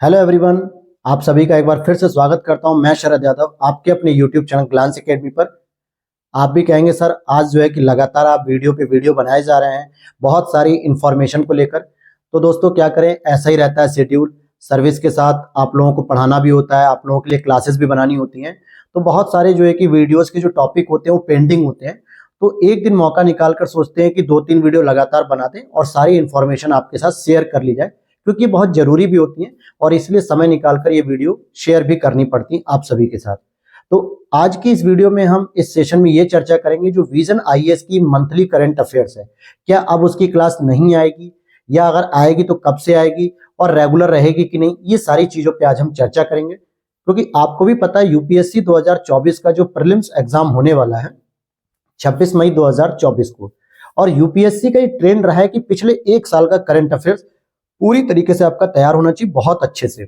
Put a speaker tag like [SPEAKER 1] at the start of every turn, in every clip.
[SPEAKER 1] Hello everyone, आप सभी का एक बार फिर से स्वागत करता हूं। मैं शरद यादव आपके अपने यूट्यूब चैनल ग्लांस एकेडमी पर। आप भी कहेंगे सर आज जो है कि लगातार आप वीडियो पे वीडियो बनाए जा रहे हैं बहुत सारी इंफॉर्मेशन को लेकर। तो दोस्तों क्या करें, ऐसा ही रहता है शेड्यूल। सर्विस के साथ आप लोगों को पढ़ाना भी होता है, आप लोगों के लिए क्लासेस भी बनानी होती हैं। तो बहुत सारे जो है कि वीडियोस के जो टॉपिक होते हैं वो पेंडिंग होते हैं। तो एक दिन मौका निकाल कर सोचते हैं कि 2-3 वीडियो लगातार बना दें और सारी इंफॉर्मेशन आपके साथ शेयर कर ली जाए, क्योंकि ये बहुत जरूरी भी होती है और इसलिए समय निकालकर ये वीडियो शेयर भी करनी पड़ती है आप सभी के साथ। तो आज की इस वीडियो में हम इस सेशन में ये चर्चा करेंगे जो विजन आईएएस की मंथली करंट अफेयर्स है, क्या अब उसकी क्लास नहीं आएगी या अगर आएगी तो कब से आएगी और रेगुलर रहेगी कि नहीं, ये सारी चीजों पे आज हम चर्चा करेंगे। क्योंकि आपको भी पता है यूपीएससी 2024 का जो प्रीलिम्स एग्जाम होने वाला है 26 मई 2024 को, और यूपीएससी का ये ट्रेंड रहा है कि पिछले एक साल का करंट अफेयर्स पूरी तरीके से आपका तैयार होना चाहिए, बहुत अच्छे से।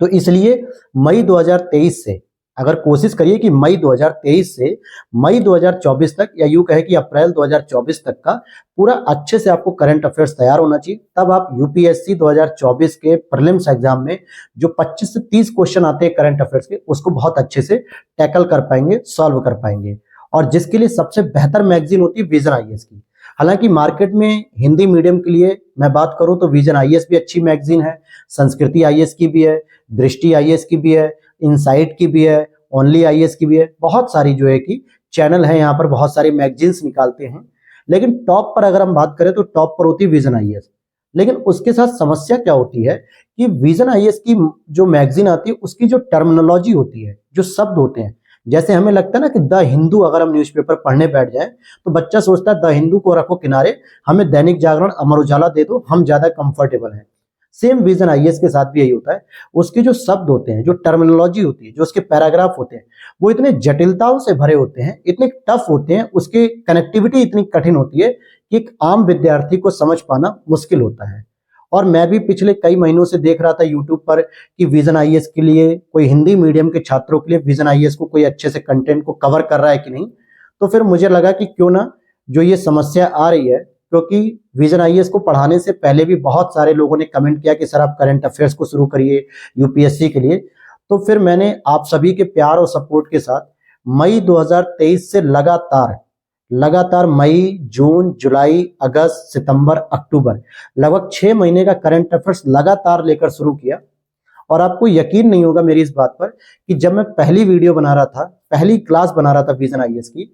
[SPEAKER 1] तो इसलिए मई 2023 से अगर कोशिश करिए कि मई 2023 से मई 2024 तक, या यूं कहे कि अप्रैल 2024 तक का पूरा अच्छे से आपको करंट अफेयर्स तैयार होना चाहिए। तब आप यूपीएससी 2024 के प्रीलिम्स एग्जाम में जो 25 से 30 क्वेश्चन आते हैं करंट अफेयर्स के, उसको बहुत अच्छे से टैकल कर पाएंगे, सॉल्व कर पाएंगे। और जिसके लिए सबसे बेहतर मैगजीन होती है विजन आईएएस की। हालांकि मार्केट में हिंदी मीडियम के लिए मैं बात करूं तो विजन आईएएस भी अच्छी मैगजीन है, संस्कृति आईएएस की भी है, दृष्टि आईएएस की भी है, इनसाइट की भी है, ओनली आईएएस की भी है। बहुत सारी जो है कि चैनल है, यहाँ पर बहुत सारी मैगजीन्स निकालते हैं। लेकिन टॉप पर अगर हम बात करें तो टॉप पर होती है विजन आईएएस। लेकिन उसके साथ समस्या क्या होती है कि विजन आईएएस की जो मैगजीन आती है उसकी जो टर्मिनोलॉजी होती है, जो शब्द होते हैं, जैसे हमें लगता है ना कि द हिंदू अगर हम न्यूज़पेपर पढ़ने बैठ जाए तो बच्चा सोचता है द हिंदू को रखो किनारे, हमें दैनिक जागरण अमर उजाला दे दो, हम ज्यादा कंफर्टेबल हैं। सेम विजन आईएएस के साथ भी यही होता है। उसके जो शब्द होते हैं, जो टर्मिनोलॉजी होती है, जो उसके पैराग्राफ होते हैं, वो इतने जटिलताओं से भरे होते हैं, इतने टफ होते हैं, उसके कनेक्टिविटी इतनी कठिन होती है कि एक आम विद्यार्थी को समझ पाना मुश्किल होता है। और मैं भी पिछले कई महीनों से देख रहा था यूट्यूब पर कि विजन आईएएस के लिए कोई हिंदी मीडियम के छात्रों के लिए विजन आईएएस को कोई अच्छे से कंटेंट को कवर कर रहा है कि नहीं। तो फिर मुझे लगा कि क्यों ना जो ये समस्या आ रही है, क्योंकि विजन आईएएस को पढ़ाने से पहले भी बहुत सारे लोगों ने कमेंट किया कि सर आप करंट अफेयर्स को शुरू करिए यूपीएससी के लिए। तो फिर मैंने आप सभी के प्यार और सपोर्ट के साथ मई 2023 से लगातार मई, जून, जुलाई, अगस्त, सितंबर, अक्टूबर, लगभग 6 महीने का करंट अफेयर्स लगातार लेकर शुरू किया। और आपको यकीन नहीं होगा मेरी इस बात पर कि जब मैं पहली वीडियो बना रहा था, पहली क्लास बना रहा था विजन आईएएस की,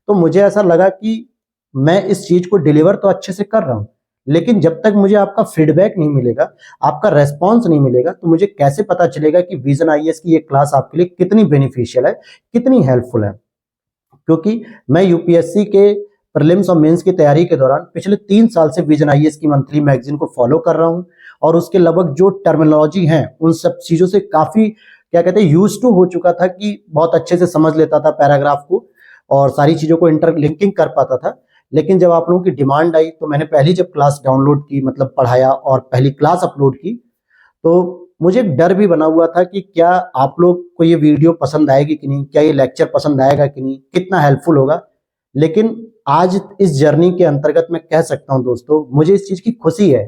[SPEAKER 1] तो मुझे ऐसा लगा कि मैं इस चीज को डिलीवर तो अच्छे से कर रहा हूं, लेकिन जब तक मुझे आपका फीडबैक नहीं मिलेगा, आपका रेस्पॉन्स नहीं मिलेगा, तो मुझे कैसे पता चलेगा कि विजन आईएएस की ये क्लास आपके लिए कितनी बेनिफिशियल है, कितनी हेल्पफुल है। क्योंकि मैं यूपीएससी के प्रीलिम्स और मेंस की तैयारी के दौरान पिछले 3 साल से विजन आईएएस की मंथली मैगजीन को फॉलो कर रहा हूं, और उसके लगभग जो टर्मिनोलॉजी है उन सब चीजों से काफी क्या कहते हैं यूज टू हो चुका था, कि बहुत अच्छे से समझ लेता था पैराग्राफ को और सारी चीजों को इंटरलिंकिंग कर पाता था। लेकिन जब आप लोगों की डिमांड आई तो मैंने पहली जब क्लास डाउनलोड की, मतलब पढ़ाया और पहली क्लास अपलोड की, तो मुझे एक डर भी बना हुआ था कि क्या आप लोग को ये वीडियो पसंद आएगी कि नहीं, क्या ये लेक्चर पसंद आएगा कि नहीं, कितना हेल्पफुल होगा। लेकिन आज इस जर्नी के अंतर्गत मैं कह सकता हूं दोस्तों, मुझे इस चीज की खुशी है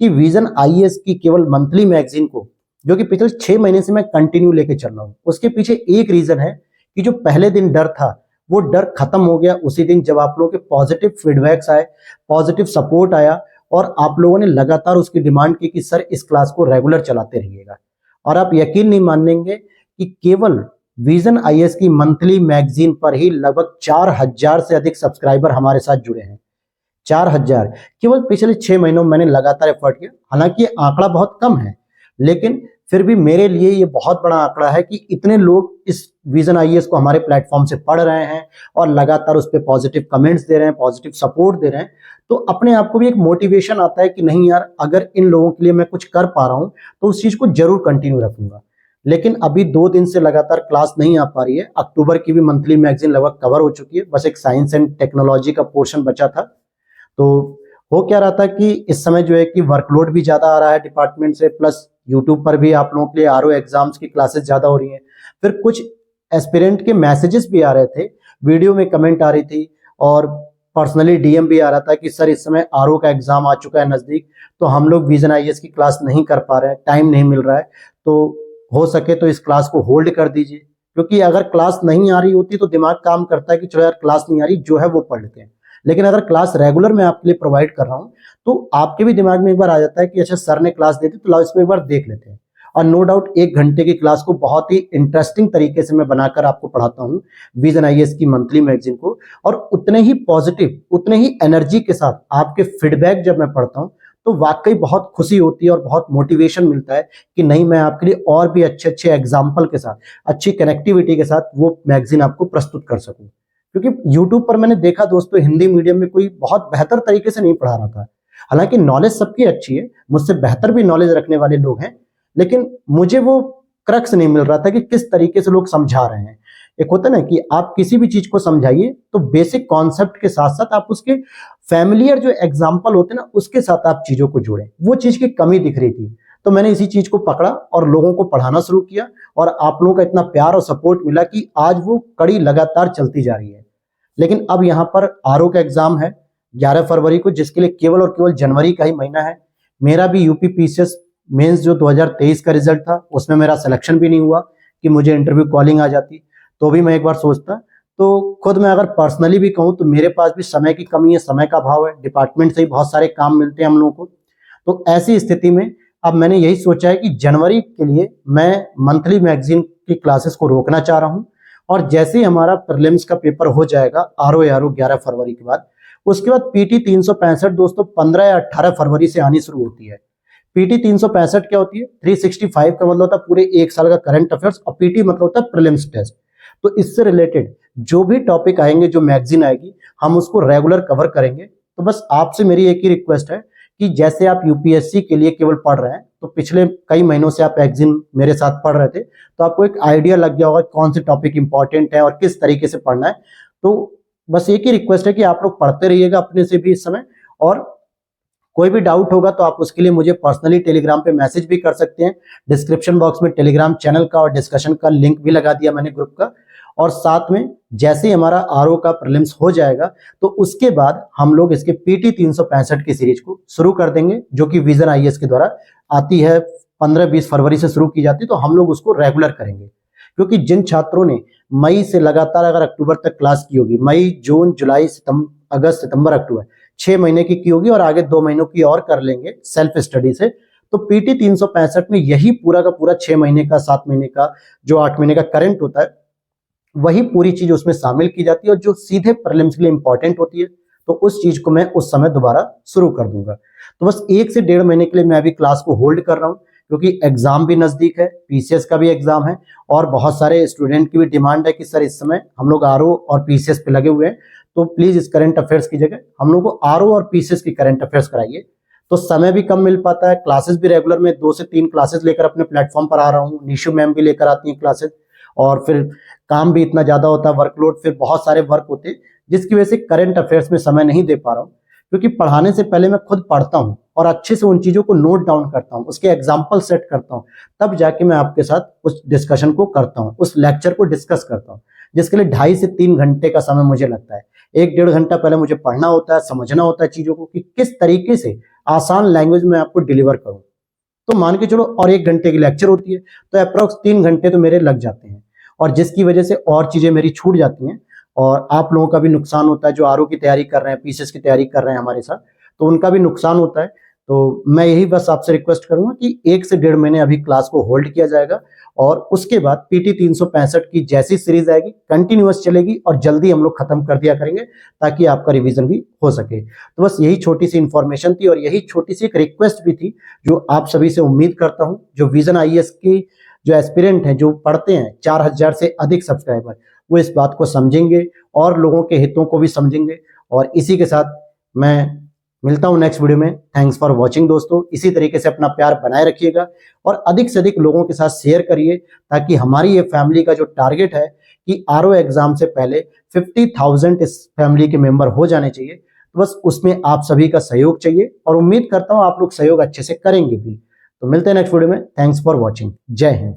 [SPEAKER 1] कि विजन आईएएस की केवल मंथली मैगजीन को, जो कि पिछले 6 महीने से मैं कंटिन्यू लेके चल रहा हूं, उसके पीछे एक रीजन है कि जो पहले दिन डर था वो डर खत्म हो गया उसी दिन जब आप लोगों के पॉजिटिव फीडबैक्स आए, पॉजिटिव सपोर्ट आया, और आप लोगों ने लगातार उसकी डिमांड की कि सर इस क्लास को रेगुलर चलाते रहिएगा। और आप यकीन नहीं मानेंगे कि केवल विजन आईएएस की मंथली मैगजीन पर ही लगभग 4000 से अधिक सब्सक्राइबर हमारे साथ जुड़े हैं। 4000 केवल पिछले 6 महीनों में मैंने लगातार एफर्ट किया। हालांकि ये आंकड़ा बहुत कम है, लेकिन फिर भी मेरे लिए ये बहुत बड़ा आंकड़ा है कि इतने लोग इस विजन आईएएस को हमारे प्लेटफॉर्म से पढ़ रहे हैं और लगातार उस पर पॉजिटिव कमेंट्स दे रहे हैं, पॉजिटिव सपोर्ट दे रहे हैं। तो अपने आप को भी एक मोटिवेशन आता है कि नहीं यार, अगर इन लोगों के लिए मैं कुछ कर पा रहा हूं तो उस चीज को जरूर कंटिन्यू रखूंगा। लेकिन अभी 2 दिन से लगातार क्लास नहीं आ पा रही है। अक्टूबर की भी मंथली मैगजीन लगभग कवर हो चुकी है, बस एक साइंस एंड टेक्नोलॉजी का पोर्शन बचा था। तो हो क्या रहा था कि इस समय जो है कि वर्कलोड भी ज्यादा आ रहा है डिपार्टमेंट से, प्लस यूट्यूब पर भी आप लोगों के लिए आरओ एग्जाम्स की क्लासेस ज्यादा हो रही हैं। फिर कुछ एस्पिरेंट के मैसेजेस भी आ रहे थे, वीडियो में कमेंट आ रही थी, और पर्सनली डीएम भी आ रहा था कि सर इस समय आरओ का एग्जाम आ चुका है नजदीक, तो हम लोग विजन आईएएस की क्लास नहीं कर पा रहे हैं, टाइम नहीं मिल रहा है, तो हो सके तो इस क्लास को होल्ड कर दीजिए। क्योंकि अगर क्लास नहीं आ रही होती तो दिमाग काम करता है कि चलो यार क्लास नहीं आ रही, जो है वो पढ़ लेते हैं। लेकिन अगर क्लास रेगुलर मैं आपके लिए प्रोवाइड कर रहा हूँ तो आपके भी दिमाग में एक बार आ जाता है कि अच्छा सर ने क्लास दी थी तो लाओ इसको एक बार देख लेते हैं। और नो डाउट 1 घंटे की क्लास को बहुत ही इंटरेस्टिंग तरीके से मैं बनाकर आपको पढ़ाता हूँ विजन आईएएस की मंथली मैगजीन को, और उतने ही पॉजिटिव, उतने ही एनर्जी के साथ आपके फीडबैक जब मैं पढ़ता हूँ तो वाकई बहुत खुशी होती है और बहुत मोटिवेशन मिलता है कि नहीं, मैं आपके लिए और भी अच्छे अच्छे एग्जाम्पल के साथ, अच्छी कनेक्टिविटी के साथ वो मैगजीन आपको प्रस्तुत कर सकूं। क्योंकि यूट्यूब पर मैंने देखा दोस्तों, हिंदी मीडियम में कोई बहुत बेहतर तरीके से नहीं पढ़ा रहा था। हालांकि नॉलेज सबकी अच्छी है, मुझसे बेहतर भी नॉलेज रखने वाले लोग हैं, लेकिन मुझे वो क्रक्स नहीं मिल रहा था कि किस तरीके से लोग समझा रहे हैं। एक होता है ना कि आप किसी भी चीज को समझाइए तो बेसिक कॉन्सेप्ट के साथ साथ आप उसके फैमिलियर जो एग्जाम्पल होते हैं ना, उसके साथ आप चीजों को जोड़ें। वो चीज की कमी दिख रही थी, तो मैंने इसी चीज को पकड़ा और लोगों को पढ़ाना शुरू किया, और आप लोगों का इतना प्यार और सपोर्ट मिला कि आज वो कड़ी लगातार चलती जा रही है। लेकिन अब यहाँ पर आरओ का एग्जाम है 11 फरवरी को, जिसके लिए केवल और केवल जनवरी का ही महीना है। मेरा भी यूपी पीसीएस मेंस जो 2023 का रिजल्ट था उसमें मेरा सिलेक्शन भी नहीं हुआ कि मुझे इंटरव्यू कॉलिंग आ जाती, तो भी मैं एक बार सोचता। तो खुद मैं अगर पर्सनली भी कहूँ तो मेरे पास भी समय की कमी है, समय का अभाव है, डिपार्टमेंट से ही बहुत सारे काम मिलते हैं हम लोगों को। तो ऐसी स्थिति में अब मैंने यही सोचा है कि जनवरी के लिए मैं मंथली मैगजीन की क्लासेस को रोकना चाह रहा हूँ, और जैसे ही हमारा प्रीलिम्स का पेपर हो जाएगा आरओ 11 फरवरी के बाद, उसके बाद पीटी 365 दोस्तों 15 या 18 फरवरी से आनी शुरू होती है। पीटी 365 क्या होती है? 365 का मतलब होता है पूरे 1 साल का करंट अफेयर्स, और पीटी मतलब होता है प्रीलिम्स टेस्ट। तो इससे रिलेटेड जो भी टॉपिक आएंगे, जो मैगजीन आएगी, हम उसको रेगुलर कवर करेंगे। तो बस आपसे मेरी एक ही रिक्वेस्ट है कि जैसे आप यूपीएससी के लिए केवल पढ़ रहे हैं, तो पिछले कई महीनों से आप मैगजीन मेरे साथ पढ़ रहे थे, तो आपको एक आइडिया लग गया होगा कौन से टॉपिक इंपॉर्टेंट है और किस तरीके से पढ़ना है। तो बस एक ही रिक्वेस्ट है कि आप लोग पढ़ते रहिएगा अपने से भी इस समय, और कोई भी डाउट होगा तो आप उसके लिए मुझे पर्सनली टेलीग्राम पे मैसेज भी कर सकते हैं। डिस्क्रिप्शन बॉक्स में टेलीग्राम चैनल का और डिस्कशन का लिंक भी लगा दिया मैंने ग्रुप का। और साथ में जैसे ही हमारा आरओ का प्रीलिम्स हो जाएगा तो उसके बाद हम लोग इसके पीटी 365 की सीरीज को शुरू कर देंगे, जो कि विजन आईएएस के द्वारा आती है, 15-20 फरवरी से शुरू की जाती है। तो हम लोग उसको रेगुलर करेंगे, क्योंकि जिन छात्रों ने मई से लगातार अगर अक्टूबर तक क्लास की होगी, मई, जून, जुलाई, अगस्त, सितंबर, अक्टूबर, 6 महीने की होगी, और आगे 2 महीनों की और कर लेंगे सेल्फ स्टडी से, तो पीटी 365 में यही पूरा का पूरा 6 महीने का, 7 महीने का, जो 8 महीने का करंट होता है, वही पूरी चीज उसमें शामिल की जाती है, और जो सीधे प्रीलिम्स के लिए इंपॉर्टेंट होती है तो उस चीज को मैं उस समय दोबारा शुरू कर दूंगा। तो बस 1 से 1.5 महीने के लिए मैं अभी क्लास को होल्ड कर रहा हूँ, क्योंकि एग्जाम भी नजदीक है, पीसीएस का भी एग्जाम है, और बहुत सारे स्टूडेंट की भी डिमांड है कि सर इस समय हम लोग आरओ और पीसीएस पे लगे हुए हैं, तो प्लीज इस करंट अफेयर्स की जगह हम लोग को आरओ और पीसीएस की करंट अफेयर्स कराइए। तो समय भी कम मिल पाता है, क्लासेस भी रेगुलर में 2 से 3 क्लासेस लेकर अपने प्लेटफॉर्म पर आ रहा हूँ, निशु मैम भी लेकर आती हैं क्लासेस, और फिर काम भी इतना ज्यादा होता है, वर्कलोड, फिर बहुत सारे वर्क होते हैं, जिसकी वजह से करंट अफेयर्स में समय नहीं दे पा रहा हूँ। क्योंकि पढ़ाने से पहले मैं खुद पढ़ता हूँ और अच्छे से उन चीजों को नोट डाउन करता हूँ, उसके एग्जाम्पल सेट करता हूँ, तब जाके मैं आपके साथ उस डिस्कशन को करता हूँ, उस लेक्चर को डिस्कस करता हूँ, जिसके लिए 2.5 से 3 घंटे का समय मुझे लगता है। 1-1.5 घंटा पहले मुझे पढ़ना होता है, समझना होता है चीजों को कि किस तरीके से आसान लैंग्वेज में आपको डिलीवर करूँ। तो मान के चलो, और 1 घंटे की लेक्चर होती है, तो अप्रोक्स 3 घंटे तो मेरे लग जाते हैं, और जिसकी वजह से और चीजें मेरी छूट जाती हैं, और आप लोगों का भी नुकसान होता है जो आरओ की तैयारी कर रहे हैं, पीसीएस की तैयारी कर रहे हैं हमारे साथ, तो उनका भी नुकसान होता है। तो मैं यही बस आपसे रिक्वेस्ट करूंगा कि 1 से 1.5 महीने अभी क्लास को होल्ड किया जाएगा, और उसके बाद पीटी 365 की जैसी सीरीज आएगी कंटिन्यूअस चलेगी, और जल्दी हम लोग खत्म कर दिया करेंगे ताकि आपका रिवीजन भी हो सके। तो बस यही छोटी सी इंफॉर्मेशन थी, और यही छोटी सी एक रिक्वेस्ट भी थी जो आप सभी से उम्मीद करता हूं, जो विजन आईएएस की जो एस्पिरेंट हैं, जो पढ़ते हैं, 4000 से अधिक सब्सक्राइबर, वो इस बात को समझेंगे और लोगों के हितों को भी समझेंगे। और इसी के साथ मैं मिलता हूं नेक्स्ट वीडियो में। थैंक्स फॉर वॉचिंग दोस्तों। इसी तरीके से अपना प्यार बनाए रखिएगा, और अधिक से अधिक लोगों के साथ शेयर करिए, ताकि हमारी ये फैमिली का जो टारगेट है कि आरओ एग्जाम से पहले 50,000 इस फैमिली के मेंबर हो जाने चाहिए, तो बस उसमें आप सभी का सहयोग चाहिए, और उम्मीद करता हूं आप लोग सहयोग अच्छे से करेंगे भी। तो मिलते हैं नेक्स्ट वीडियो में। Thanks for watching. जय हिंद।